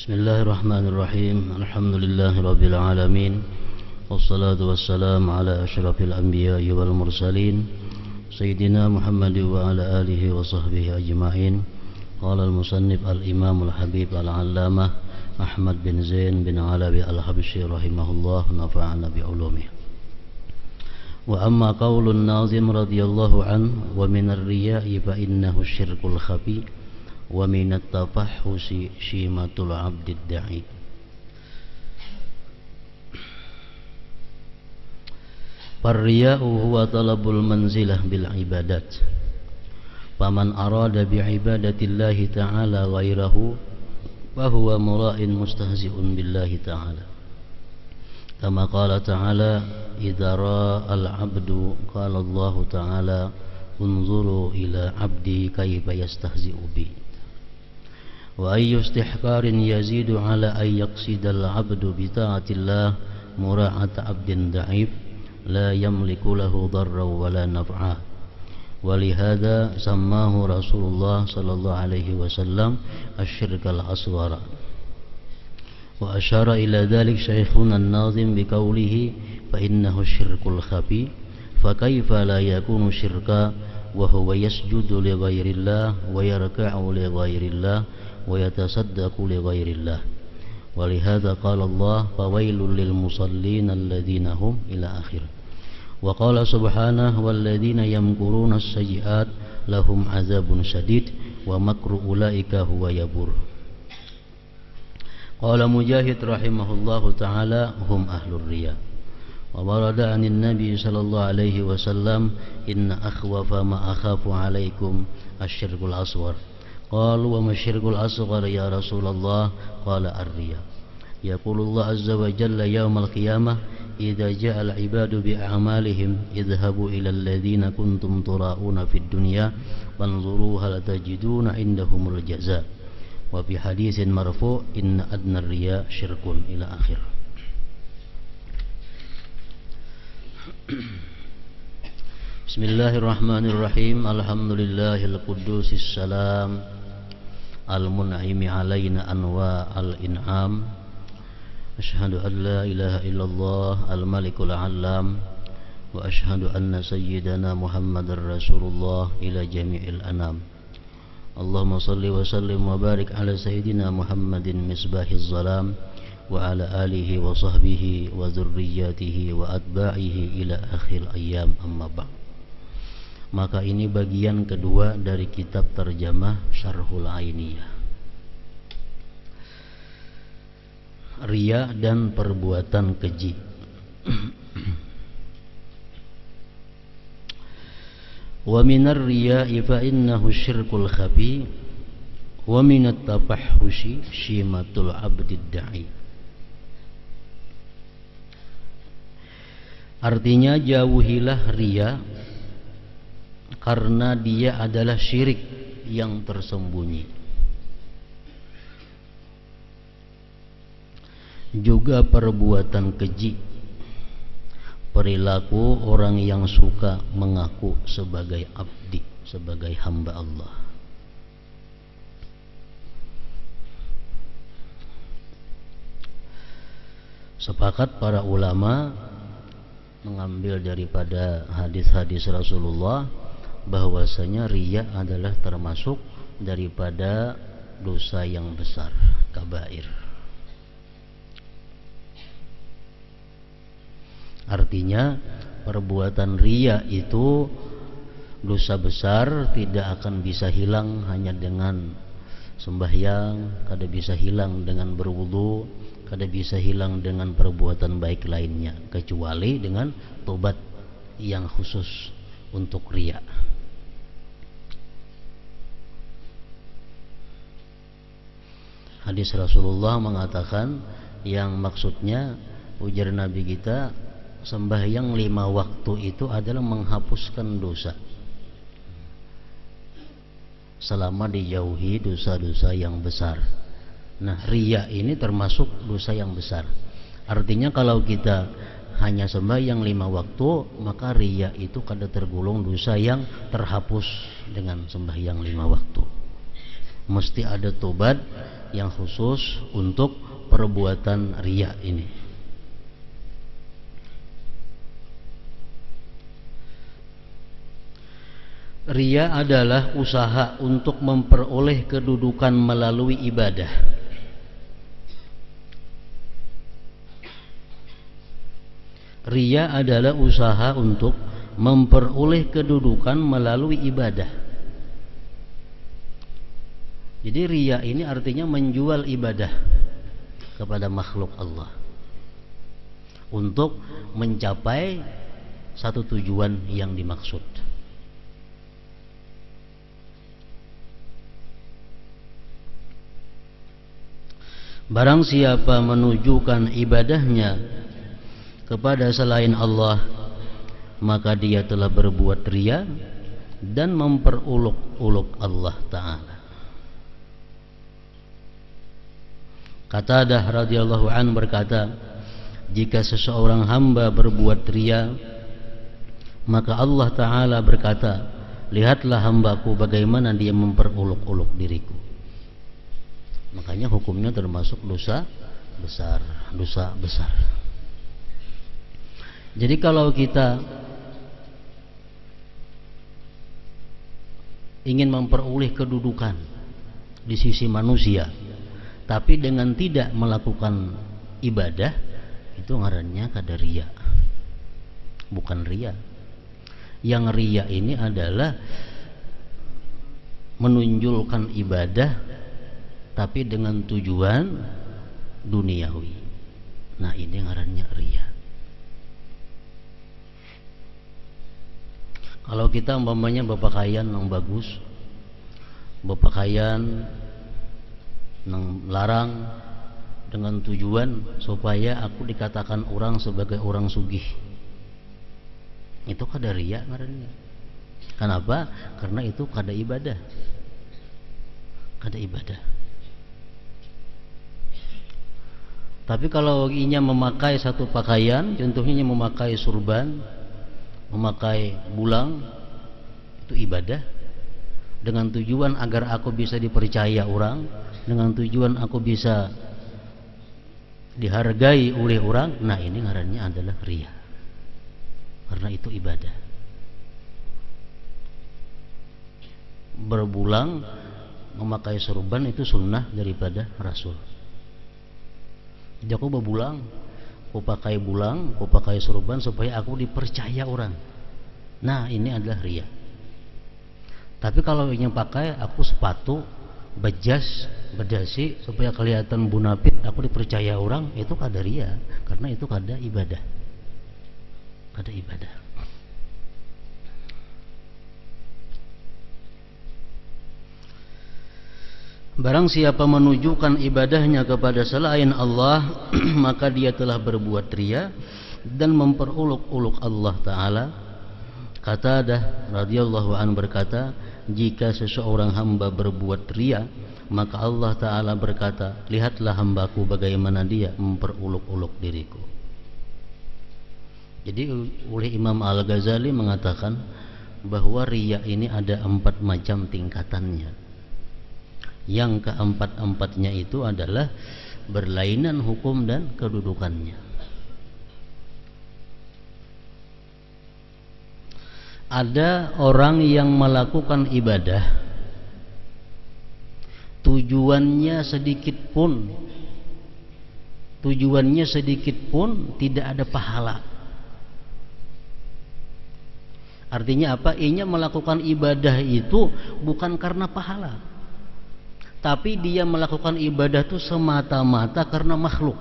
Bismillahirrahmanirrahim. Alhamdulillahirabbil alamin. Wassalatu wassalamu ala asyrafil anbiya'i wal mursalin Sayyidina Muhammad wa ala alihi wa sahbihi ajma'in. Qala al-musannif al-imam al-habib al-allamah Ahmad bin Zain bin Alawi al-Habsyi rahimahullah, nafa'ana bi'ulumihi. Wa amma qaulun nazim radhiyallahu an wa minar riya'i fa innahu syirkul khafi wa minat tafahhusi syimatul abdid da'i. Farriya'u huwa talabul manzilah bil ibadat. Faman arada bi ibadatillahi ta'ala ghairahu wa huwa mura'in mustahzi'un billahi ta'ala. Kama qala ta'ala idza ra'al 'abdu qala Allah ta'ala unzuru ila 'abdi kayfa yastahzi'u bi. Wa ayyu istihqarin yazidu ala ay yaqsidal 'abdu bi ta'atillah mura'at 'abdin da'if la yamliku lahu darra wa la naf'a. Wa lihadza sammahu Rasulullah sallallahu alaihi wasallam asy-syirkal asghar. Wa asyara ila dzalik syekhuna an-nazim biqaulihi fa innahu syirkul khafi fa kaifa la yakunu syirka wa huwa yasjudu li ghairillah wa yarka'u li ghairillah wa yatasaddaqu li ghairillah. Wa lihadza qala Allah fa wailul lil musallin alladhina hum ila akhir. Wa qala subhanahu walladzina yamkuruna as-sayyi'at lahum 'adzabun syadid wa makru ulaika huwa yabur. Qala Mujahid rahimahullahu ta'ala hum ahlur riya. Wa warada 'anil nabi sallallahu alaihi wasallam inna akhwafa ma akhafu 'alaikum asy-syirkul asghar. Qalu wa ma syirkul asghar ya Rasulullah? Qala ar-riya. Yaqulullah azza wa jalla yaumal qiyamah idza ja'al ibadu bi a'malihim idhabu ila alladhina kuntum tura'una fid dunya wanzuru hal tajiduna indahumul jazaa. Wa fi hadisin marfu' inna adna riya syirkun ila akhir. Bismillahirrahmanirrahim. Alhamdulillahil quddusis salam al-mun'imi alaina anwa al-in'am. Asyhadu an la ilaha illallah al-malikul allam wa asyhadu anna sayyidana Muhammadar Rasulullah ila jami'il anam. Allahumma salli wa sallim wa barik ala sayyidina Muhammadin misbahiz zalam wa ala alihi wa sahbihi wa dzurriyyatihi wa atba'ihi ila akhir ayyam, amma ba'd. Maka ini bagian kedua dari kitab terjemah Syarhul Ainiyah. Riya dan perbuatan keji. Wa minar riya'i fa innahu syirkul khafi wa minat tafahhushi syimatul abdid da'i. Artinya jauhilah riya karena dia adalah syirik yang tersembunyi. Juga perbuatan keji, perilaku orang yang suka mengaku sebagai abdi, sebagai hamba Allah. Sepakat para ulama mengambil daripada hadis-hadis Rasulullah bahwasanya riya adalah termasuk daripada dosa yang besar, kabair. Artinya perbuatan riya itu dosa besar, tidak akan bisa hilang hanya dengan sembahyang, kada bisa hilang dengan berwudu, kada bisa hilang dengan perbuatan baik lainnya, kecuali dengan tobat yang khusus untuk riya. Hadis Rasulullah mengatakan yang maksudnya, ujar Nabi kita, sembahyang 5 waktu itu adalah menghapuskan dosa selama dijauhi dosa-dosa yang besar. Nah, riya ini termasuk dosa yang besar. Artinya kalau kita hanya sembahyang 5 waktu, maka riya itu kada tergolong dosa yang terhapus dengan sembahyang 5 waktu. Mesti ada tobat yang khusus untuk perbuatan riya ini. Riya adalah usaha untuk memperoleh kedudukan melalui ibadah. Riya adalah usaha untuk memperoleh kedudukan melalui ibadah. Jadi riya ini artinya menjual ibadah kepada makhluk Allah untuk mencapai satu tujuan yang dimaksud. Barang siapa menunjukkan ibadahnya kepada selain Allah, maka dia telah berbuat riya dan memperuluk-uluk Allah Ta'ala. Qatadah radhiyallahu anhu berkata, jika seseorang hamba berbuat riya, maka Allah Ta'ala berkata, lihatlah hambaku bagaimana dia memperuluk-uluk diriku. Makanya hukumnya termasuk dosa besar. Jadi kalau kita ingin memperoleh kedudukan di sisi manusia, tapi dengan tidak melakukan ibadah, itu ngarannya kada riya. Bukan riya. Yang riya ini adalah menunjukkan ibadah tapi dengan tujuan duniawi. Nah, ini ngarannya riya. Kalau kita umpamanya berpakaian yang bagus, berpakaian yang larang dengan tujuan supaya aku dikatakan orang sebagai orang sugih, itu kada riya ngarannya. Kenapa? Karena itu kada ibadah. Kada ibadah. Tapi kalau inya memakai satu pakaian, contohnya memakai surban, memakai bulang, itu ibadah dengan tujuan agar aku bisa dipercaya orang, dengan tujuan aku bisa dihargai oleh orang. Nah, ini ngarannya adalah riya, karena itu ibadah. Berbulang, memakai surban itu sunnah daripada Rasul. Jadi aku berbulang, aku pakai bulang, aku pakai surban supaya aku dipercaya orang. Nah, ini adalah riya. Tapi kalau ingin pakai aku sepatu, bejas, berdasi supaya kelihatan bunapit, aku dipercaya orang, itu kada riya, karena itu kada ibadah. Kada ibadah. Barang siapa menunjukkan ibadahnya kepada selain Allah, maka dia telah berbuat riya dan memperuluk-uluk Allah Ta'ala. Qatadah radhiyallahu anhu berkata, jika seseorang hamba berbuat riya, maka Allah Ta'ala berkata, lihatlah hambaku bagaimana dia memperuluk-uluk diriku. Jadi oleh Imam Al-Ghazali mengatakan bahwa riya ini ada 4 macam tingkatannya. Yang keempat-empatnya itu adalah berlainan hukum dan kedudukannya. Ada orang yang melakukan ibadah, tujuannya sedikit pun tidak ada pahala. Artinya apa? Ia melakukan ibadah itu bukan karena pahala, tapi dia melakukan ibadah itu semata-mata karena makhluk.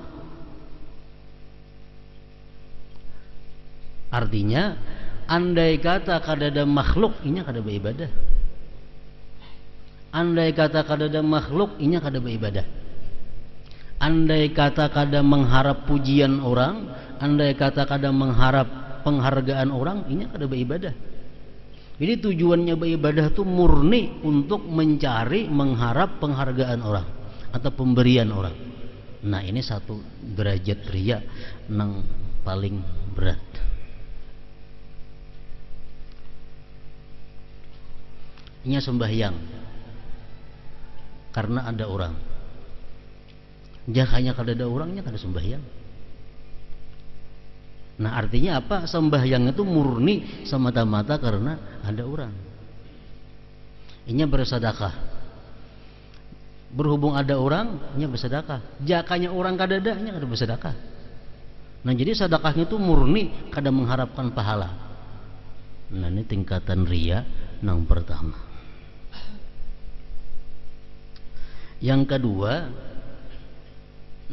Artinya, andai kata kadada makhluk, inya kada beribadah. Andai kata kadada makhluk, inya kada beribadah. Andai kata kada mengharap pujian orang, andai kata kada mengharap penghargaan orang, inya kada beribadah. Jadi tujuannya beribadah itu murni untuk mencari, mengharap penghargaan orang atau pemberian orang. Nah, ini satu derajat riya yang paling berat. Ini sembahyang. karena ada orang. Jangan hanya kada ada orangnya kada sembahyang. Nah artinya apa? Sembahyang itu murni semata-mata karena ada orang. Inya bersedekah. Berhubung ada orang, inya bersedekah. Jakanya orang kada ada, inya kada bersedekah. Nah jadi sedekahnya itu murni kada mengharapkan pahala. Nah ini tingkatan riya yang pertama. Yang kedua,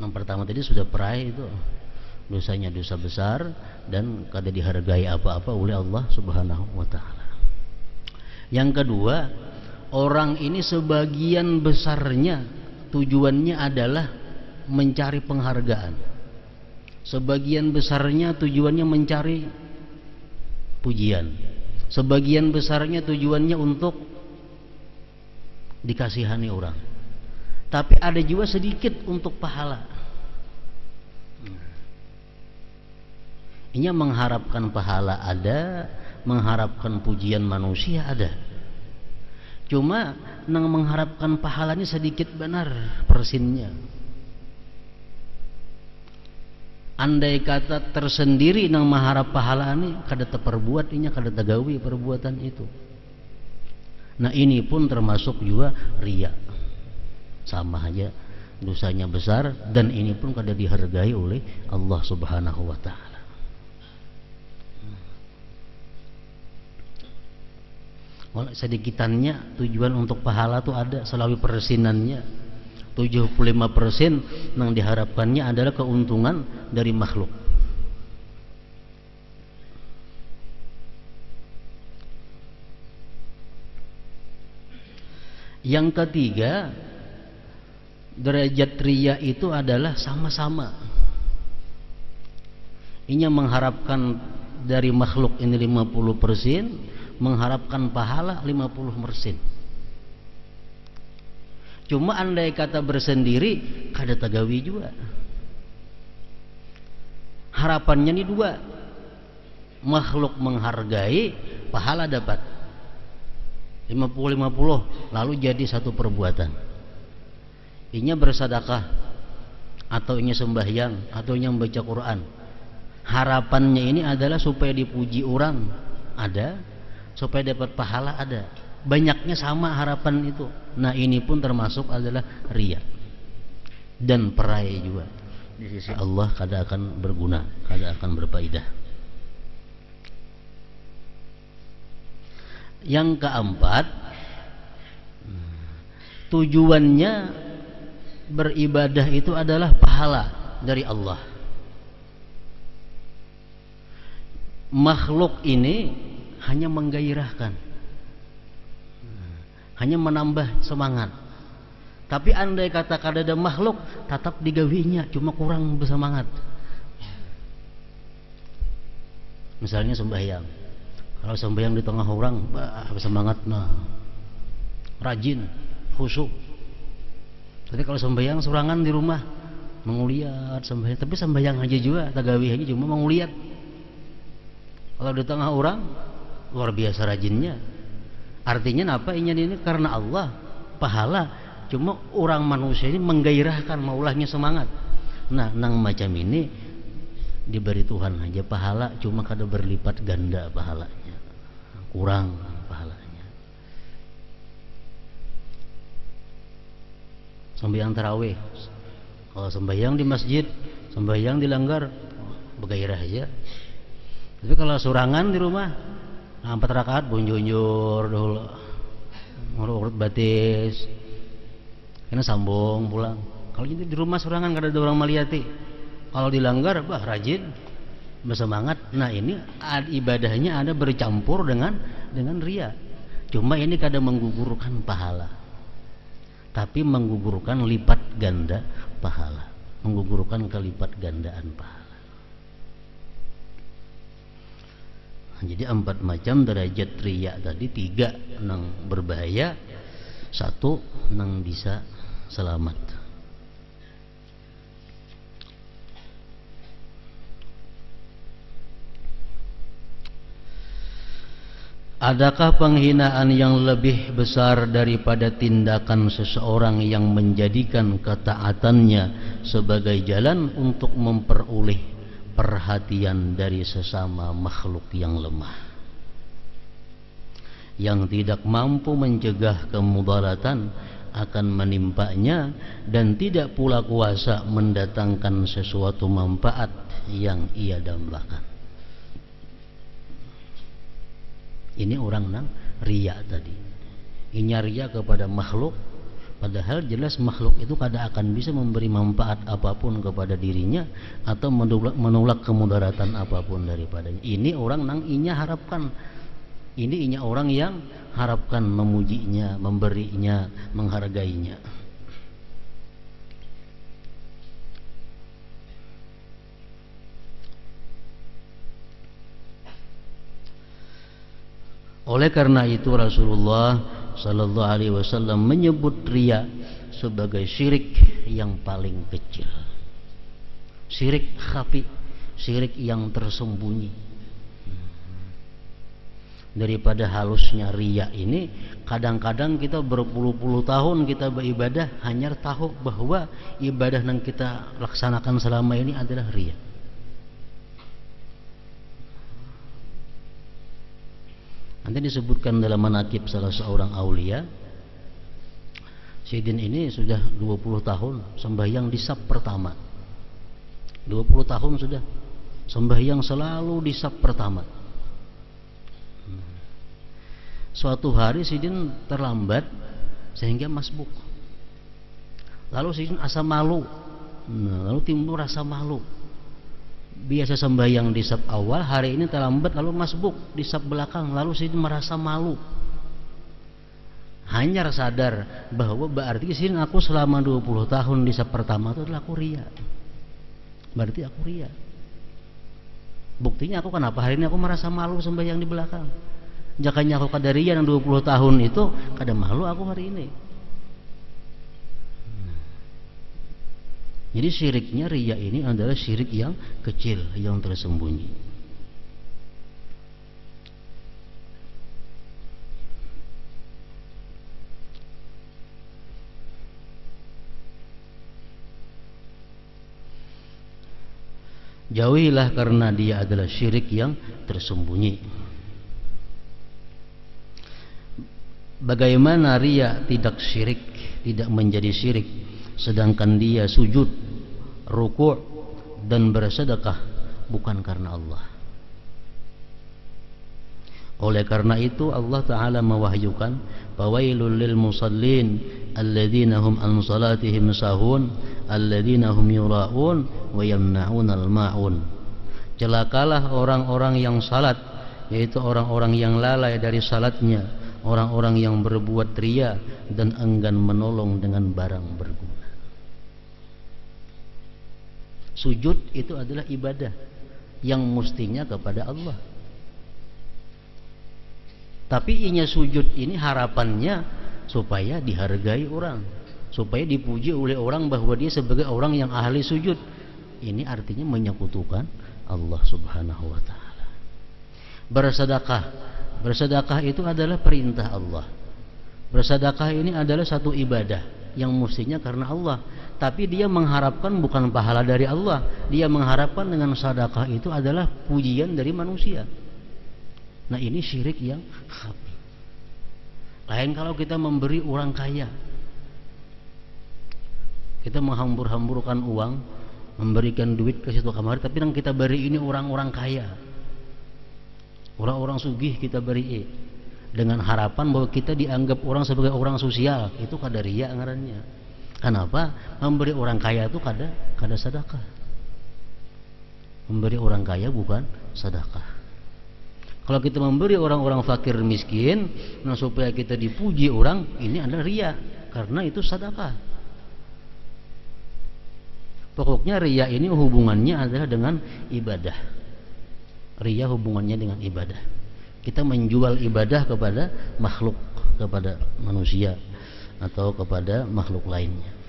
yang pertama tadi sudah perai itu dosanya dosa besar dan kada dihargai apa-apa oleh Allah Subhanahu wa taala. Yang kedua, orang ini sebagian besarnya tujuannya adalah mencari penghargaan. Sebagian besarnya tujuannya mencari pujian. Sebagian besarnya tujuannya untuk dikasihani orang. Tapi ada juga sedikit untuk pahala. Ini mengharapkan pahala ada, mengharapkan pujian manusia ada. Cuma nang mengharapkan pahala ini sedikit benar persinnya. Andai kata tersendiri nang mengharap pahala ini kada terperbuat, inya kada tagawi perbuatan itu. Nah ini pun termasuk juga riya. Sama aja dosanya besar dan ini pun kada dihargai oleh Allah Subhanahu wa taala. Sedikitannya tujuan untuk pahala itu ada selawi persinannya. 75% yang diharapkannya adalah keuntungan dari makhluk. Yang ketiga, derajat riya itu adalah sama-sama. Ini mengharapkan dari makhluk ini 50%, mengharapkan pahala 50%. Cuma andai kata bersendiri kada tagawi juga. Harapannya ini dua. Makhluk menghargai, pahala dapat 50-50, lalu jadi satu perbuatan. Inya bersedekah atau inya sembahyang atau inya membaca Quran. Harapannya ini adalah supaya dipuji orang ada, supaya dapat pahala ada. Banyaknya sama harapan itu. Nah ini pun termasuk adalah riya dan perai juga. Di sisi Allah kada akan berguna, kada akan berfaedah. Yang keempat, tujuannya beribadah itu adalah pahala dari Allah. Makhluk ini hanya menggairahkan, hanya menambah semangat. Tapi andai kata kada ada makhluk, tetap digawinya, cuma kurang bersemangat. Misalnya sembahyang, kalau sembahyang di tengah orang, bersemangat, nah, rajin, khusyuk. Tapi kalau sembahyang sorangan di rumah, menguliat sembahyang, tapi sembahyang aja juga, tagawi aja cuma menguliat. Kalau di tengah orang, luar biasa rajinnya. Artinya apa? Ini karena Allah, pahala. Cuma orang manusia ini menggairahkan, maulahnya semangat. Nah, nang macam ini diberi Tuhan aja pahala, cuma kada berlipat ganda pahalanya, kurang pahalanya. Sembahyang tarawih, kalau sembahyang di masjid, sembahyang di langgar, bergairah aja. Tapi kalau sorangan di rumah, 4 rakaat bunjur dulu, urut batis, karena sambung pulang. Kalau di rumah sorangan kada ada orang meliati. Kalau di langgar, rajin, bersemangat. Nah ini ibadahnya ada bercampur dengan riya. Cuma ini kada menggugurkan pahala, tapi menggugurkan lipat ganda pahala, menggugurkan kelipat gandaan pahala. Jadi 4 macam derajat riya tadi, 3 nang berbahaya, 1 nang bisa selamat. Adakah penghinaan yang lebih besar daripada tindakan seseorang yang menjadikan ketaatannya sebagai jalan untuk memperoleh perhatian dari sesama makhluk yang lemah, yang tidak mampu mencegah kemudaratan akan menimpanya dan tidak pula kuasa mendatangkan sesuatu manfaat yang ia dambakan. Ini orang nang riya tadi. Ini riya kepada makhluk, padahal jelas makhluk itu kada akan bisa memberi manfaat apapun kepada dirinya atau menolak kemudaratan apapun daripadanya. Ini orang nang inya harapkan. Ini inya orang yang harapkan memujinya, memberinya, menghargainya. Oleh karena itu Rasulullah sallallahu alaihi wasallam menyebut riya sebagai syirik yang paling kecil. Syirik khafi, syirik yang tersembunyi. Daripada halusnya riya ini, kadang-kadang kita berpuluh-puluh tahun kita beribadah hanya tahu bahwa ibadah yang kita laksanakan selama ini adalah riya. Nanti disebutkan dalam manaqib salah seorang aulia, Sayyidin ini sudah 20 tahun sembahyang di saf pertama. 20 tahun sudah sembahyang selalu di saf pertama. Suatu hari Sayyidin terlambat sehingga masbuk. Lalu Sayyidin asa malu. Lalu timbul rasa malu. Biasa sembahyang di saf awal, hari ini terlambat lalu masbuk di saf belakang, lalu Sayyidin merasa malu. Hanya sadar bahwa berarti Sayyidin aku selama 20 tahun di saf pertama itu adalah aku riya. Berarti aku riya. Buktinya aku kenapa hari ini aku merasa malu sembahyang di belakang. Jakanya aku kada riya yang 20 tahun itu, kada malu aku hari ini. Jadi syiriknya riya ini adalah syirik yang kecil, yang tersembunyi. Jauhilah karena dia adalah syirik yang tersembunyi. Bagaimana riya tidak syirik, tidak menjadi syirik, sedangkan dia sujud, ruku' dan bersedekah bukan karena Allah. Oleh karena itu Allah Ta'ala mewahyukan, fawailul lil musallin alladzina hum an salatihim sahun alladzina hum yura'un wa yamna'unal ma'un. Celakalah orang-orang yang salat, yaitu orang-orang yang lalai dari salatnya, orang-orang yang berbuat riya dan enggan menolong dengan barang berguna. Sujud itu adalah ibadah yang mestinya kepada Allah. Tapi inya sujud ini harapannya supaya dihargai orang, supaya dipuji oleh orang bahwa dia sebagai orang yang ahli sujud. Ini artinya menyekutukan Allah Subhanahu wa taala. Bersedekah, bersedekah itu adalah perintah Allah. Bersedekah ini adalah satu ibadah yang mestinya karena Allah, tapi dia mengharapkan bukan pahala dari Allah. Dia mengharapkan dengan sedekah itu adalah pujian dari manusia. Nah, ini syirik yang khafi. Lain kalau kita memberi orang kaya, kita menghambur-hamburkan uang, memberikan duit ke situ kamar, tapi yang kita beri ini orang-orang kaya, orang-orang sugih kita beri dengan harapan bahwa kita dianggap orang sebagai orang sosial. Itu kada riya ngarannya. Kenapa? Memberi orang kaya itu kada sedekah. Memberi orang kaya bukan sedekah. Kalau kita memberi orang-orang fakir miskin, nah supaya kita dipuji orang, ini adalah riya, karena itu sedekah. Pokoknya riya ini hubungannya adalah dengan ibadah. Riya hubungannya dengan ibadah. Kita menjual ibadah kepada makhluk, kepada manusia atau kepada makhluk lainnya.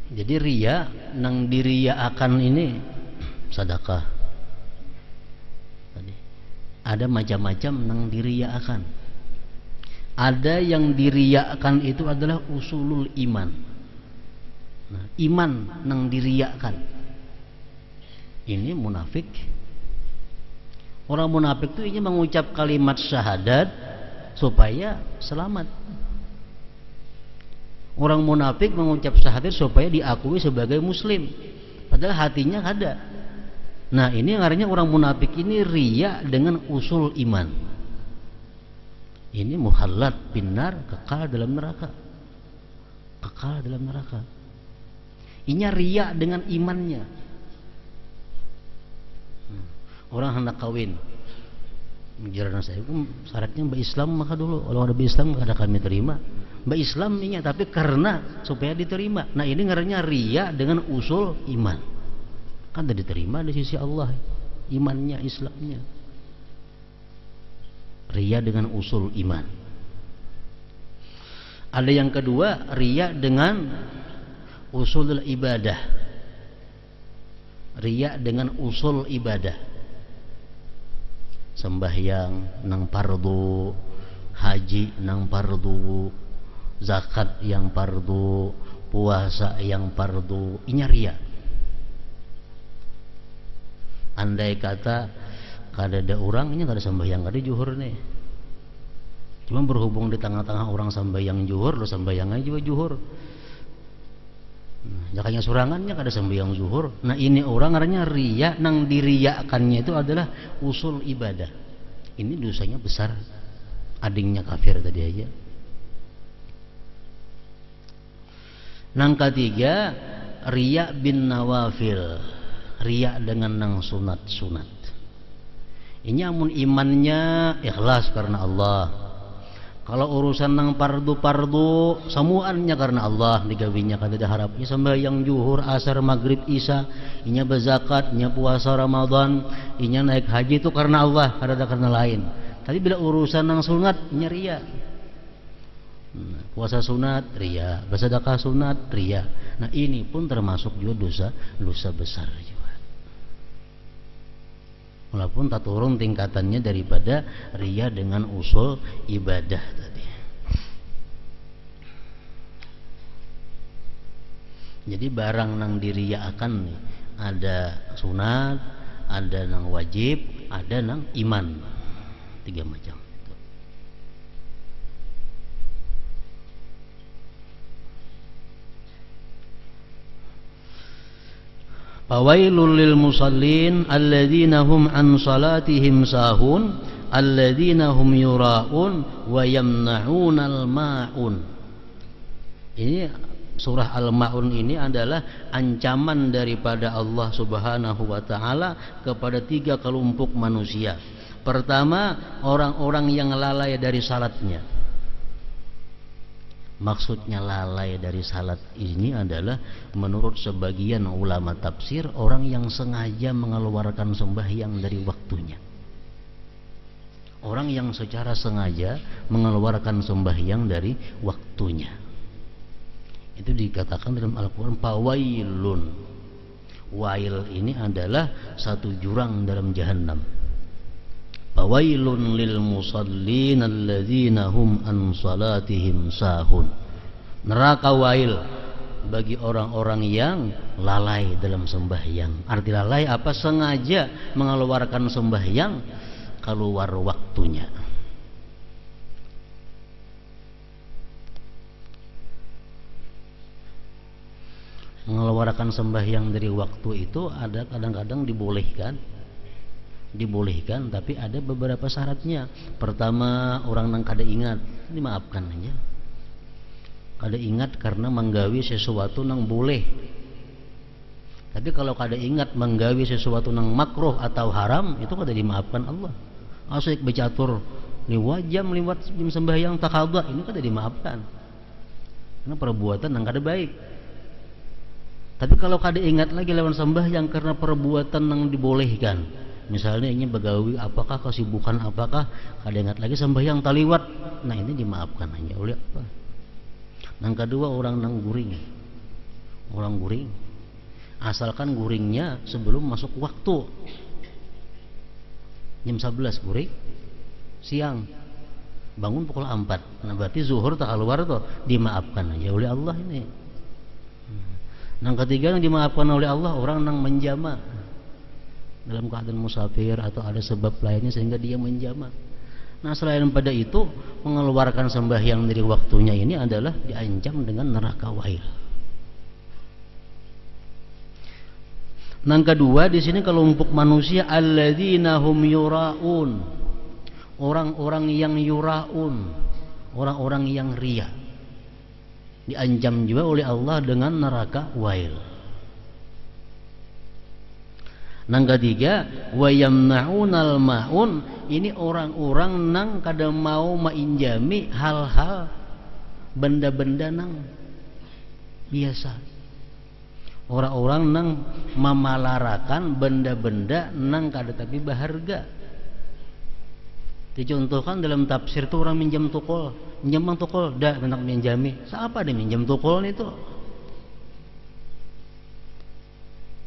Jadi riya nang diriya akan ini sedekah. Tadi ada macam-macam nang diriyaakan. Ada yang diriyaakan itu adalah usulul iman. Nah, iman nang diriyaakan. Ini munafik. Orang munafik itu ingin mengucap kalimat syahadat supaya selamat. Orang munafik mengucap syahadat supaya diakui sebagai muslim, padahal hatinya ada. Nah, ini artinya orang munafik ini riya dengan usul iman. Ini muhallat binar, kekal dalam neraka. Kekal dalam neraka. Ini riya dengan imannya. Orang hendak kawin, menjadikan saya syaratnya berislam maka dulu. Kalau ada berislam nggak ada kami terima. Berislam ini tapi karena supaya diterima. Nah, ini ngarannya riya dengan usul iman. Kan tidak diterima di sisi Allah imannya, Islamnya. Riya dengan usul iman. Ada yang kedua, riya dengan usul ibadah. Riya dengan usul ibadah. Sembahyang nang fardu, haji nang fardu, zakat yang fardu, puasa yang fardu. Ini riya. Andai kata kada ada orang ini kada sembahyang, kada juhur nih. Cuma berhubung di tengah-tengah orang sembahyang juhur, lo sembahyang aja juga juhur. Jakanya surangannya kada sembahyang zuhur. Nah, ini orang artinya riya, nang diriyakannya itu adalah usul ibadah. Ini dosanya besar. Adingnya kafir tadi aja. Nang ketiga, riya bin nawafil. Riya dengan nang sunat-sunat. Ini amun imannya ikhlas karena Allah. Kalau urusan nang pardu-pardu semuanya karena Allah digawinya kada ada harapnya sembahyang zuhur, asar, maghrib, isya, inya berzakat, inya puasa Ramadan, inya naik haji itu karena Allah, kada ada karena lain. Tapi bila urusan nang sunat inya riya. Puasa sunat riya, bersedekah sunat riya. Nah, ini pun termasuk juga dosa besar juga. Walaupun tak turun tingkatannya daripada riya dengan usul ibadah tadi. Jadi barang nang diriyaakan nih, ada sunat, ada nang wajib, ada nang iman. 3 macam. Fawailul lil musallin alladzina hum an salatihim sahun alladzina hum yura'un wa yamna'unal ma'un. Ini surah Al-Ma'un ini adalah ancaman daripada Allah Subhanahu wa taala kepada 3 kelompok manusia. Pertama, orang-orang yang lalai dari salatnya. Maksudnya lalai dari salat ini adalah menurut sebagian ulama tafsir orang yang sengaja mengeluarkan sembahyang dari waktunya. Orang yang secara sengaja mengeluarkan sembahyang dari waktunya. Itu dikatakan dalam Al-Quran fawailun. Wail ini adalah satu jurang dalam jahanam. Fawailun lil musallin alladzina hum an salatihim sahun. Neraka wail bagi orang-orang yang lalai dalam sembahyang. Arti lalai apa? Sengaja mengeluarkan sembahyang keluar waktunya. Mengeluarkan sembahyang dari waktu itu ada kadang-kadang dibolehkan, tapi ada beberapa syaratnya. Pertama, orang nang kada ingat, dimaafkan aja. Kada ingat karena menggawi sesuatu nang boleh. Tapi kalau kada ingat menggawi sesuatu nang makruh atau haram, itu kada dimaafkan Allah. Asyik becatur liwat jam sembahyang takadha, ini kada dimaafkan. Karena perbuatan nang kada baik. Tapi kalau kada ingat lagi lawan sembahyang karena perbuatan nang dibolehkan. Misalnya ini begawi apakah, kesibukan apakah, kada ingat lagi sembahyang taliwat. Nah, ini dimaafkan hanya oleh apa? Yang kedua, orang nang guring. Orang guring. asalkan guringnya sebelum masuk waktu. Jam 11 guring siang, bangun pukul 4, nah berarti zuhur tak keluar tuh, dimaafkan aja oleh Allah ini. Yang ketiga yang dimaafkan oleh Allah, orang yang menjama dalam keadaan musafir atau ada sebab lainnya sehingga dia menjama. Nah selain pada itu, mengeluarkan sembahyang dari waktunya ini adalah diancam dengan neraka wail. Yang kedua di sini kelompok manusia alladzina hum yuraun, orang-orang yang yuraun, orang-orang yang riya, diancam juga oleh Allah dengan neraka wail. Yang ketiga wa yamna'unal ma'un, ini orang-orang nang kada mau mainjami hal-hal benda-benda nang biasa. Orang-orang nang memalarakan benda-benda nang kada tapi berharga. Dicontohkan dalam tafsir itu orang minjam tukul, minjam tukul, dah hendak minjami. Siapa dia minjam tukul itu?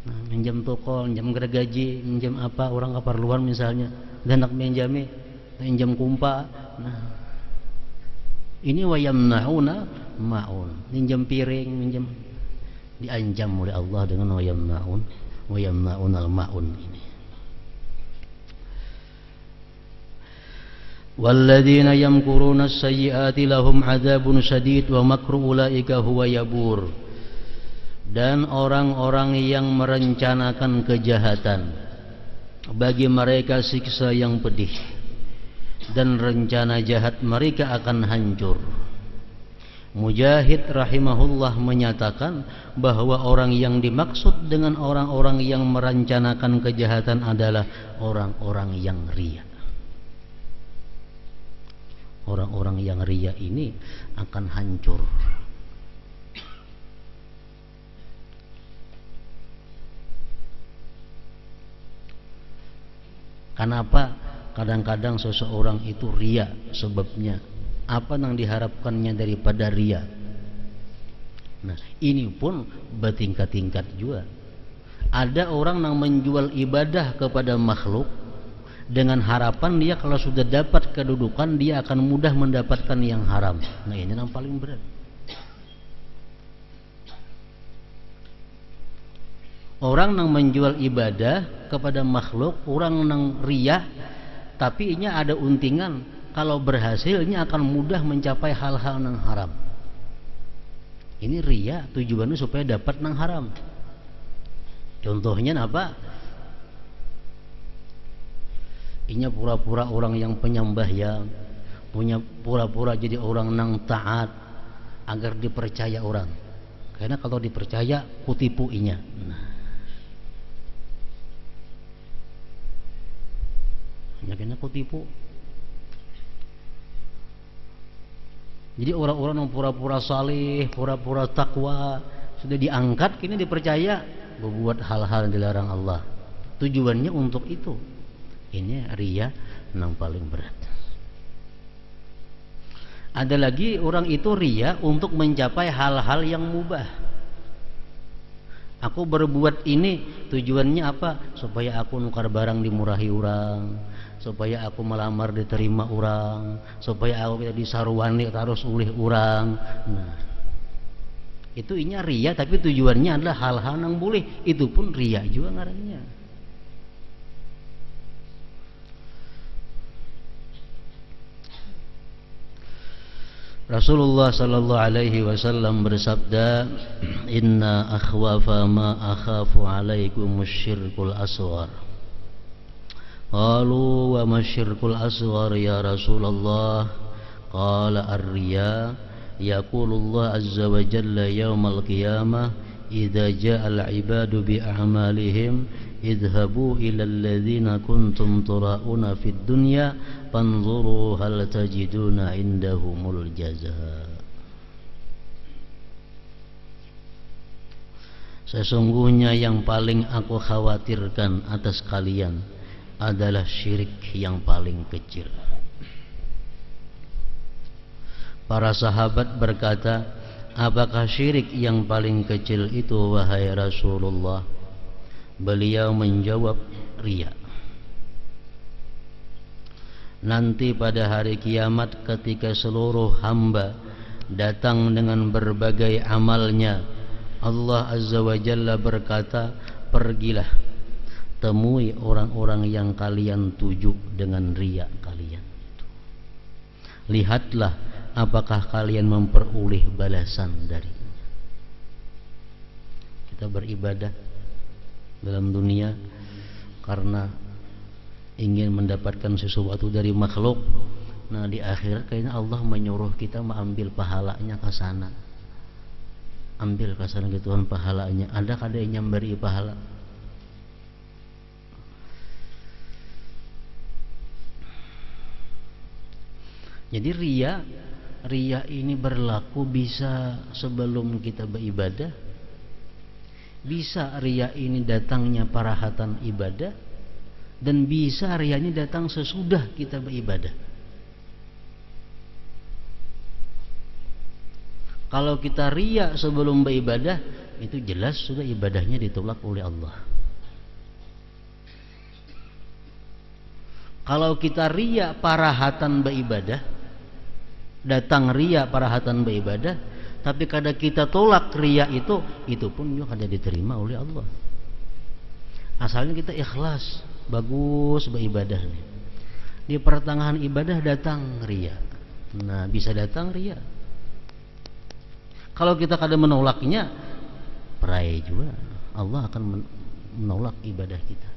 Nah, minjam tukul, minjam gergaji, minjam apa orang keperluan misalnya, hendak minjami, minjam kumpa. Nah, ini wayamnauna maun, minjam piring, minjam, diancam oleh Allah dengan wayamnaunal maun ini. Walladzina yamkuruna as-sayyi'ati lahum 'adzabun syadid wa makru ulaika huwa yabur. Dan orang-orang yang merencanakan kejahatan, bagi mereka siksa yang pedih, dan rencana jahat mereka akan hancur. Mujahid rahimahullah menyatakan bahwa orang yang dimaksud dengan orang-orang yang merencanakan kejahatan adalah orang-orang yang riya. Orang-orang yang riya ini akan hancur. Kenapa kadang-kadang seseorang itu riya? Sebabnya apa yang diharapkannya daripada riya? Nah, ini pun bertingkat-tingkat juga. Ada orang yang menjual ibadah kepada makhluk dengan harapan dia kalau sudah dapat kedudukan dia akan mudah mendapatkan yang haram. Nah, ini yang paling berat. Orang yang menjual ibadah kepada makhluk, orang yang riya, tapi ini ada untingan, kalau berhasilnya akan mudah mencapai hal-hal yang haram. Ini riya, tujuannya supaya dapat yang haram. Contohnya apa? Ini pura-pura orang yang penyembah ya, punya pura-pura jadi orang yang taat agar dipercaya orang. Karena kalau dipercaya, kutipu inya. Nah, kena kutipu. Jadi orang-orang yang pura-pura saleh, pura-pura takwa sudah diangkat, kini dipercaya berbuat hal-hal yang dilarang Allah. Tujuannya untuk itu. Ini riya yang paling berat. Ada lagi orang itu riya untuk mencapai hal-hal yang mubah. Aku berbuat ini tujuannya apa? Supaya aku nukar barang dimurahi orang, supaya aku melamar diterima orang, supaya aku bisa disarwani terus oleh orang. Nah, itu inya riya, tapi tujuannya adalah hal-hal yang boleh. Itu pun riya juga ngarannya. Rasulullah sallallahu alaihi wasallam bersabda, "Inna akhwafa ma akhafu alaikum syirkul asghar." Qalu wa ma syirkul asghar ya Rasulullah? Qala ar-riya. Yaqulullah azza wa jalla yaumal qiyamah, "Idza ja'al 'ibadu bi a'malihim idhabu ila alladhina kuntum tura'una fid dunya fanzuru hal tajiduna indahumul jazaa." Sesungguhnya yang paling aku khawatirkan atas kalian adalah syirik yang paling kecil. Para sahabat berkata, apakah syirik yang paling kecil itu wahai Rasulullah? Beliau menjawab, riya. Nanti pada hari kiamat ketika seluruh hamba datang dengan berbagai amalnya, Allah Azza wa Jalla berkata, pergilah temui orang-orang yang kalian tuju dengan riya kalian. Lihatlah apakah kalian memperoleh balasan darinya. Kita beribadah dalam dunia karena ingin mendapatkan sesuatu dari makhluk. Nah, di akhirat kayaknya Allah menyuruh kita mengambil pahalanya ke sana. Ambil ke sana ke Tuhan pahalanya. Ada yang memberi pahala? Jadi riya ini berlaku bisa sebelum kita beribadah, bisa riya ini datangnya parahatan ibadah, dan bisa riya ini datang sesudah kita beribadah. Kalau kita riya sebelum beribadah, itu jelas sudah ibadahnya ditolak oleh Allah. Kalau kita riya parahatan beribadah, datang riya parahatan beribadah, tapi kadang kita tolak riya itu pun juga kada diterima oleh Allah. Asalnya kita ikhlas, bagus beribadah nih. Di pertengahan ibadah datang riya. Nah, bisa datang riya. Kalau kita kadang menolaknya, perai juga, Allah akan menolak ibadah kita.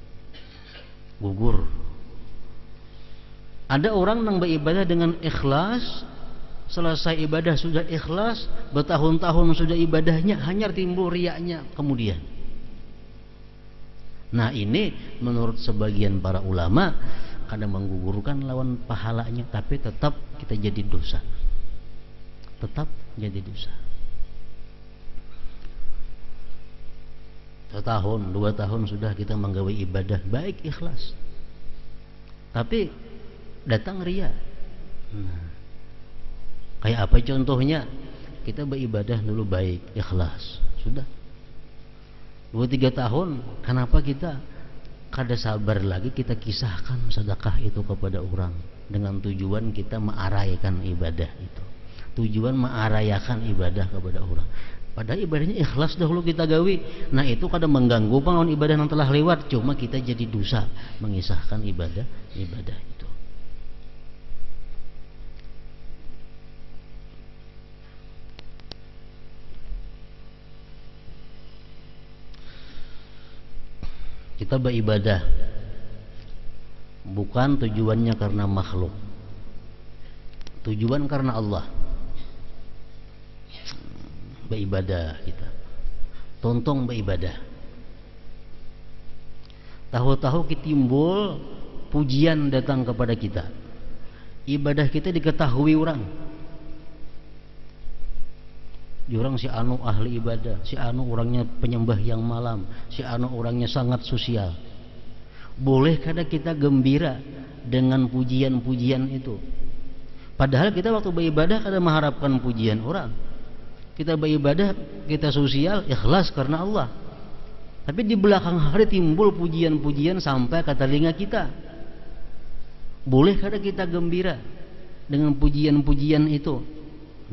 Gugur. Ada orang yang beribadah dengan ikhlas, selesai ibadah sudah ikhlas, bertahun-tahun sudah ibadahnya, hanya timbul riyanya kemudian. Nah, ini menurut sebagian para ulama kadang menggugurkan lawan pahalanya, tapi tetap kita jadi dosa. Tetap jadi dosa. Setahun, 2 tahun sudah kita menggawe ibadah baik ikhlas, tapi datang riya. Nah, kayak apa contohnya? Kita beribadah dulu baik ikhlas, sudah 2-3 tahun, kenapa kita kada sabar lagi kita kisahkan sedekah itu kepada orang dengan tujuan kita mengarahkan ibadah itu, tujuan mengarahkan ibadah kepada orang. Padahal ibadahnya ikhlas dahulu kita gawi. Nah, itu kadang mengganggu bangun ibadah yang telah lewat. Cuma kita jadi dosa mengisahkan ibadah itu. Kita beribadah bukan tujuannya karena makhluk, tujuan karena Allah. Beribadah kita, tontong beribadah. Tahu-tahu kita timbul pujian datang kepada kita, ibadah kita diketahui orang. Orang si anu ahli ibadah, si anu orangnya penyembah yang malam, si anu orangnya sangat sosial. Boleh kadang kita gembira dengan pujian-pujian itu. Padahal kita waktu beribadah kadang mengharapkan pujian orang. Kita beribadah, kita sosial, ikhlas karena Allah. Tapi di belakang hari timbul pujian-pujian sampai ke telinga kita. Boleh kadang kita gembira dengan pujian-pujian itu?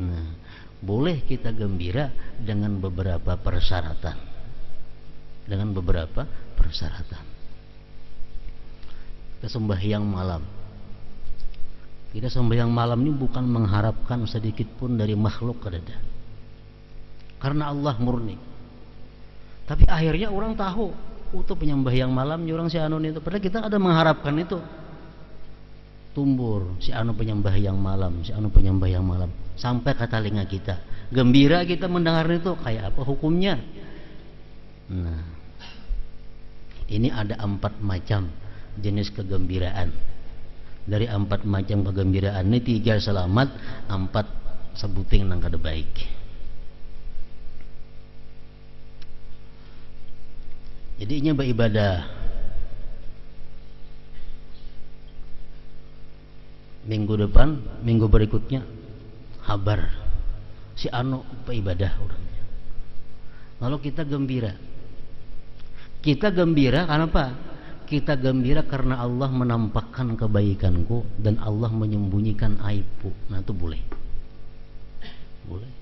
Nah, boleh kita gembira dengan beberapa persyaratan. Dengan beberapa persyaratan. Kita sembahyang malam. Kita sembahyang malam ini bukan mengharapkan sedikit pun dari makhluk kadada. Karena Allah murni. Tapi akhirnya orang tahu, itu penyembahyang malam orang si anu itu. Padahal kita ada mengharapkan itu. Tumbur si anu penyembahyang malam, si anu penyembahyang malam, sampai ke telinga kita. Gembira kita mendengar itu, kayak apa hukumnya? Nah, ini ada 4 macam jenis kegembiraan. Dari 4 macam kegembiraan ini 3 selamat, 4 sebuting nang kada baik. Jadinya beribadah. Minggu depan, minggu berikutnya, kabar si anu ibadah orangnya. Lalu kita gembira. Kita gembira karena apa? Kita gembira karena Allah menampakkan kebaikanku dan Allah menyembunyikan aibku. Nah itu boleh. Boleh.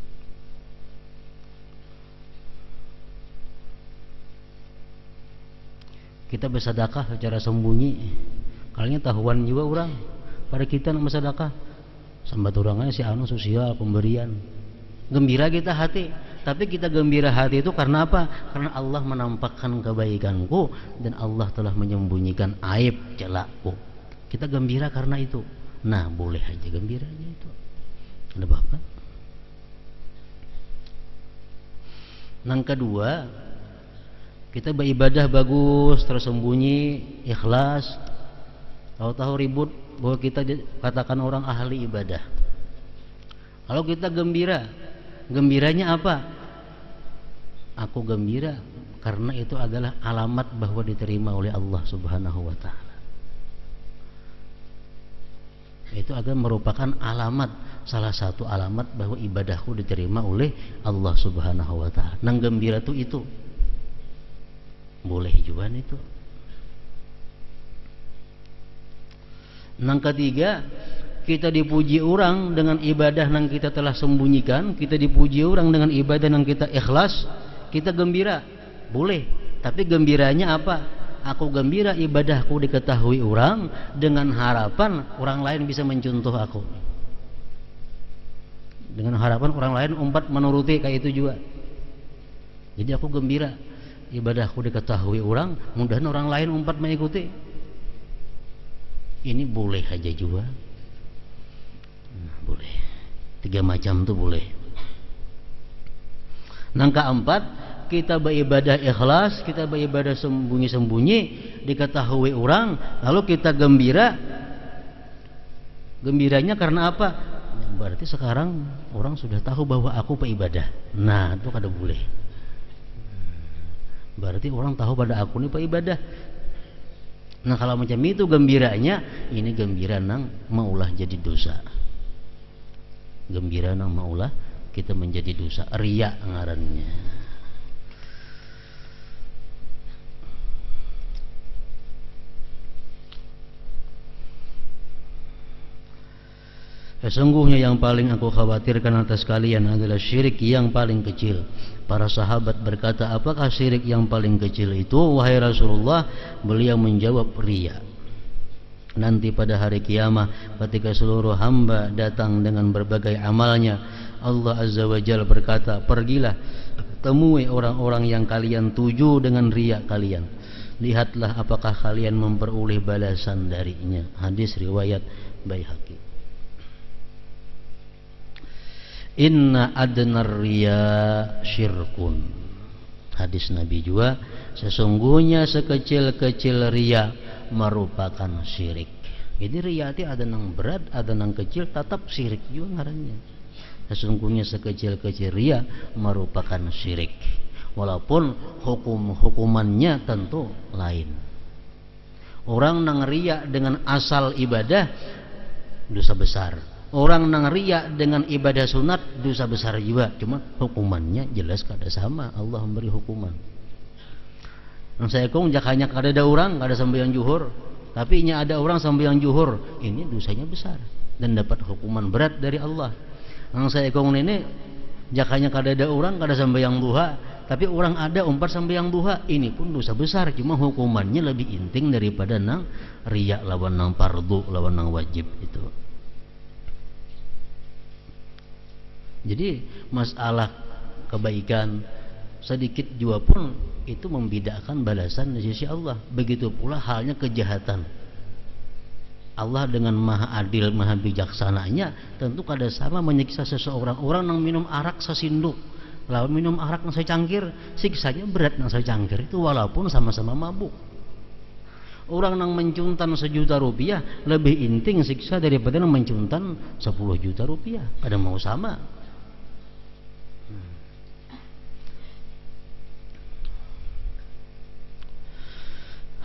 Kita bersedekah secara sembunyi. Kalinya tahuan juga orang. Pada kita nak bersedekah. Sambat orangnya si anu sosial pemberian. Gembira kita hati. Tapi kita gembira hati itu karena apa? Karena Allah menampakkan kebaikanku dan Allah telah menyembunyikan aib celakku. Kita gembira karena itu. Nah, boleh aja gembiranya itu. Ada apa? Yang kedua, kita beribadah bagus, tersembunyi, ikhlas. Tahu-tahu ribut bahwa kita katakan orang ahli ibadah. Kalau kita gembira, gembiranya apa? Aku gembira karena itu adalah alamat bahwa diterima oleh Allah Subhanahu wa taala. Itu akan merupakan alamat, salah satu alamat bahwa ibadahku diterima oleh Allah Subhanahu wa taala. Nang gembira itu boleh juga itu. Nang ketiga, kita dipuji orang dengan ibadah yang kita telah sembunyikan. Kita dipuji orang dengan ibadah yang kita ikhlas. Kita gembira, boleh. Tapi gembiranya apa? Aku gembira ibadahku diketahui orang dengan harapan orang lain bisa mencontoh aku. Dengan harapan orang lain umat menuruti kayak itu juga. Jadi aku gembira ibadahku diketahui orang, mudahan orang lain umat mengikuti. Ini boleh aja juga. Boleh. 3 macam tuh boleh. Yang keempat, kita beribadah ikhlas, kita beribadah sembunyi-sembunyi, diketahui orang, lalu kita gembira. Gembiranya karena apa? Berarti sekarang orang sudah tahu bahwa aku peibadah. Nah, itu kada boleh. Berarti orang tahu pada aku ini peibadah. Nah, kalau macam itu gembiranya, ini gembira nang maulah jadi dosa. Gembira nang maulah kita menjadi dosa, riya ngarannya. Sesungguhnya yang paling aku khawatirkan atas kalian adalah syirik yang paling kecil. Para sahabat berkata, apakah syirik yang paling kecil itu? Wahai Rasulullah, beliau menjawab, riya. Nanti pada hari kiamat ketika seluruh hamba datang dengan berbagai amalnya, Allah Azza wa Jalla berkata, pergilah temui orang-orang yang kalian tuju dengan riya kalian. Lihatlah apakah kalian memperoleh balasan darinya. Hadis riwayat Baihaqi. Inna adnar riya syirkun. Hadis Nabi juga, sesungguhnya sekecil-kecil riya merupakan syirik. Jadi riya itu ada yang berat, ada yang kecil, tetap syirik juga ngarannya. Sesungguhnya sekecil-kecil riya merupakan syirik. Walaupun hukumannya tentu lain. Orang nang riya dengan asal ibadah dosa besar. Orang nang riya dengan ibadah sunat dosa besar juga. Cuma hukumannya jelas kada sama. Allah memberi hukuman. Nang saya kong jakanya kada ada orang kada sembahyang zuhur, tapi nya ada orang sembahyang zuhur, ini dosanya besar dan dapat hukuman berat dari Allah. Nang saya kong ini jakanya kada ada orang kada sembahyang duha, tapi orang ada umpat sembahyang duha, ini pun dosa besar, cuma hukumannya lebih inting daripada nang riya lawan nang fardu lawan nang wajib itu. Jadi masalah kebaikan sedikit juga pun itu membedakan balasan dari sisi Allah. Begitu pula halnya kejahatan. Allah dengan maha adil, maha bijaksananya tentu kada sama menyiksa seseorang. Orang yang minum arak sesinduk, lawan minum arak yang secangkir, siksanya berat yang secangkir itu walaupun sama-sama mabuk. Orang yang mencuntan 1 juta rupiah lebih inting siksa daripada yang mencuntan 10 juta rupiah. Kada mau sama.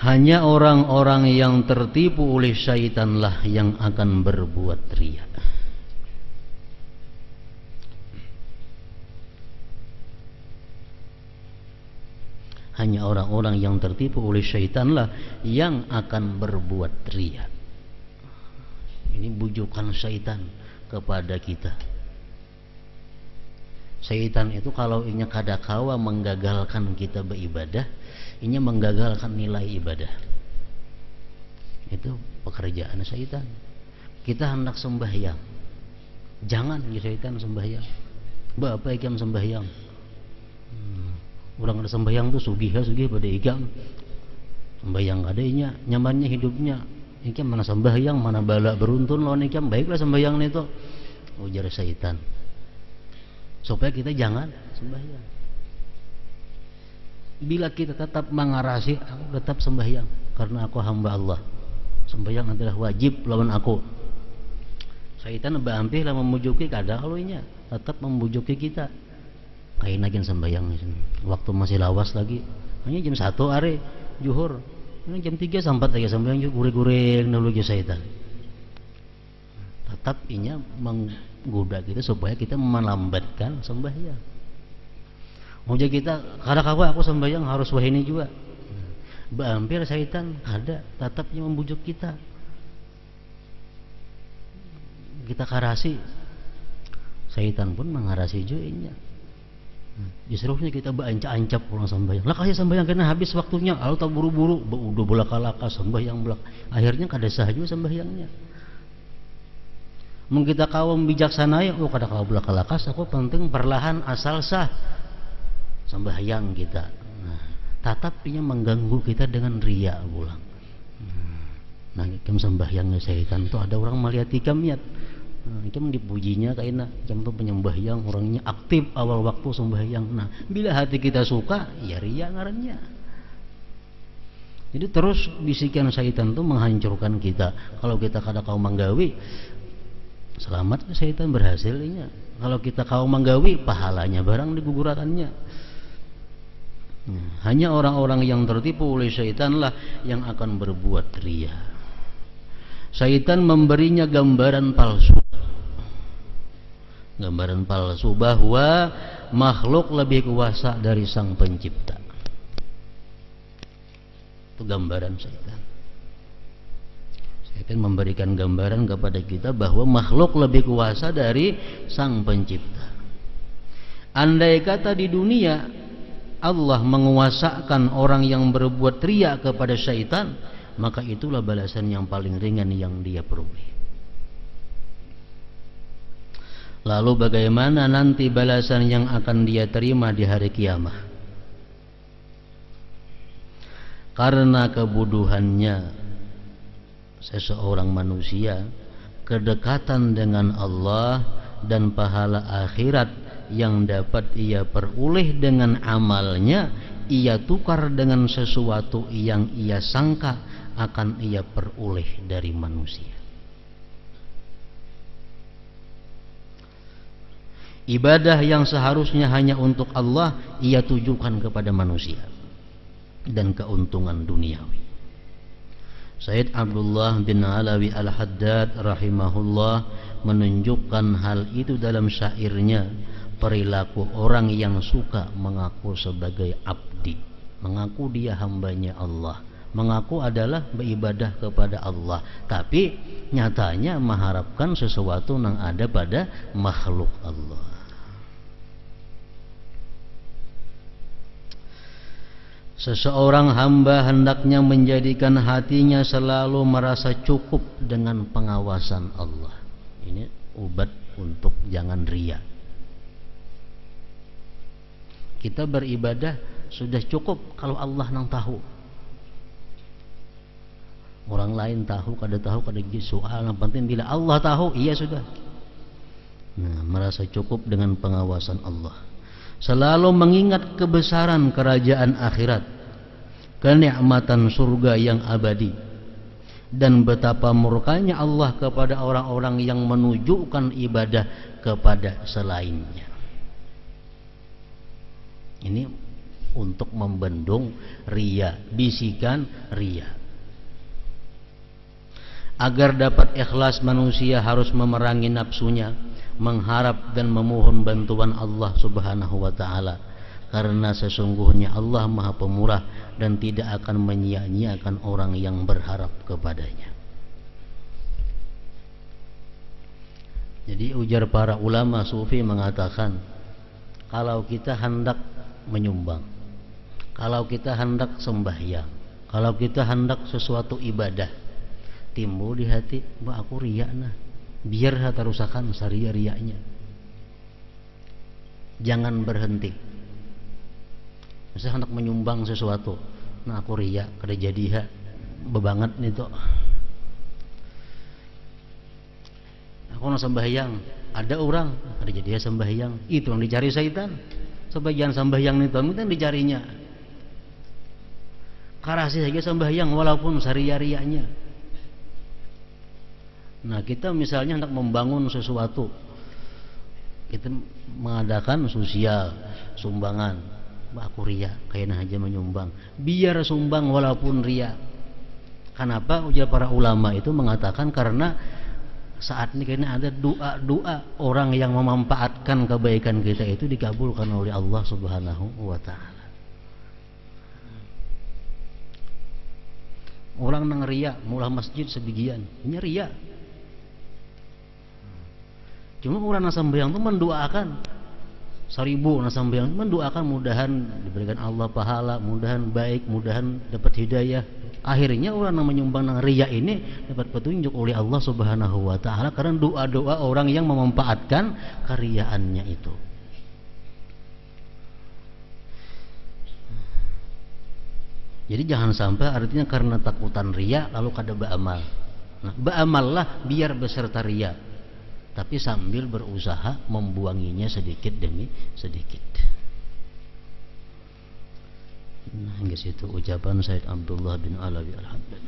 Hanya orang-orang yang tertipu oleh syaitanlah yang akan berbuat riya. Hanya orang-orang yang tertipu oleh syaitanlah yang akan berbuat riya. Ini bujukan syaitan kepada kita. Syaitan itu kalau inya kadakawa menggagalkan kita beribadah, inya menggagalkan nilai ibadah. Itu pekerjaan syaitan. Kita hendak sembahyang, jangan ya syaitan sembahyang. Bapak ikam sembahyang. Orang ada sembahyang tuh sugih pada ikam. Sembahyang adanya, nyamannya hidupnya. Ikam mana sembahyang, mana bala beruntun lawan ikam, baiklah sembahyang itu. Ujar syaitan. Supaya kita jangan sembahyang. Bila kita tetap mengarasi, aku tetap sembahyang karena aku hamba Allah. Sembahyang adalah wajib lawan aku. Syaitan bahampir lah memujuki kada kalunya, tetap membujuki kita. Kayak nagin sembahyang waktu masih lawas lagi, hanya jam 1 are juhur, ini jam 3 sampai lagi sembahyang gurih-gurih dulu ke syaitan. Tetap inya menggoda kita supaya kita melambatkan sembahyang. Mau jadi kita kada kawa aku sembahyang harus wahini juga. Hampir syaitan ada tetapnya membujuk kita. Kita karasi, syaitan pun mengarasi juga. Disuruhnya kita berancap-ancap pulang sembahyang. Lah kaya sembahyang kena habis waktunya, lalu tak buru-buru, udah bolak-balik sembahyang bolak. Akhirnya kada sah juga sembahyangnya. Mung kita kaum bijaksana ya, kada kaum bolak-balik, aku penting perlahan asal sah sembahyang kita. Nah, tatapnya mengganggu kita dengan riya pulang. Nah, ikam sembahyangnya syaitan tuh ada orang melihat ikam niat. Ikam dipujinya kaina, ikam tuh penyembahyang orangnya aktif awal waktu sembahyang. Nah, bila hati kita suka, ya riya ngarannya. Jadi terus bisikan syaitan tuh menghancurkan kita. Kalau kita kada kau manggawi, selamat syaitan berhasilnya. Kalau kita kau manggawi, pahalanya barang diguguratannya. Hanya orang-orang yang tertipu oleh syaitanlah yang akan berbuat riya. Syaitan memberinya gambaran palsu. Gambaran palsu bahwa makhluk lebih kuasa dari sang pencipta. Itu gambaran syaitan. Syaitan memberikan gambaran kepada kita bahwa makhluk lebih kuasa dari sang pencipta. Andai kata di dunia Allah menguasakan orang yang berbuat riya kepada syaitan, maka itulah balasan yang paling ringan yang dia peroleh. Lalu bagaimana nanti balasan yang akan dia terima di hari kiamat? Karena kebodohannya seseorang manusia, kedekatan dengan Allah dan pahala akhirat yang dapat ia peroleh dengan amalnya, ia tukar dengan sesuatu yang ia sangka akan ia peroleh dari manusia. Ibadah yang seharusnya hanya untuk Allah, ia tujukan kepada manusia dan keuntungan duniawi. Sayyid Abdullah bin Alawi Al-Haddad rahimahullah menunjukkan hal itu dalam syairnya, perilaku orang yang suka mengaku sebagai abdi, mengaku dia hambanya Allah, mengaku adalah beribadah kepada Allah, tapi nyatanya mengharapkan sesuatu yang ada pada makhluk Allah. Seseorang hamba hendaknya menjadikan hatinya selalu merasa cukup dengan pengawasan Allah. Ini obat untuk jangan riya. Kita beribadah sudah cukup kalau Allah nang tahu. Orang lain tahu, kada soal, yang penting bila Allah tahu, iya sudah. Nah, merasa cukup dengan pengawasan Allah. Selalu mengingat kebesaran kerajaan akhirat, kenikmatan surga yang abadi, dan betapa murkanya Allah kepada orang-orang yang menunjukkan ibadah kepada selainnya. Ini untuk membendung riya, bisikan riya. Agar dapat ikhlas, manusia harus memerangi nafsunya, mengharap dan memohon bantuan Allah Subhanahu wa ta'ala. karena sesungguhnya Allah Maha Pemurah dan tidak akan menyia-nyiakan orang yang berharap kepadanya. Jadi ujar para ulama sufi mengatakan, kalau kita hendak menyumbang, kalau kita hendak sembahyang, kalau kita hendak sesuatu ibadah, timbul di hati, mbak aku riak nah, biar hata rusakan saria riaknya. Jangan berhenti. Misalnya hendak menyumbang sesuatu, nah aku riak, kada jadi ha, bebanget nih toh. Aku nak sembahyang, ada orang, ada jadi sembahyang, itu yang dicari syaitan. Sebagian sembahyang itu yang dicarinya. Karasi saja sembahyang walaupun saria-riaknya. Nah kita misalnya hendak membangun sesuatu, kita mengadakan sosial, sumbangan, aku riak, kayaknya aja menyumbang, biar sumbang walaupun riak. Kenapa? Ujar para ulama itu mengatakan karena saat ini kayaknya ada doa-doa orang yang memanfaatkan kebaikan kita itu dikabulkan oleh Allah Subhanahu wa ta'ala. Orang nang riak mulah masjid sebagian, ini riak. Cuma orang nasambayang itu mendoakan 1000 nasambayang itu mendoakan mudahan diberikan Allah pahala, mudahan baik, mudahan dapat hidayah. Akhirnya orang yang menyumbang nang riya ini dapat petunjuk oleh Allah Subhanahu wa ta'ala karena doa-doa orang yang memanfaatkan karyaannya itu. Jadi jangan sampai artinya karena takutan riya lalu kada beramal. Nah, beramallah biar beserta riya, tapi sambil berusaha membuanginya sedikit demi sedikit. Nah, hingga situ ucapan Sayyid Abdullah bin Alawi Al-Haddad.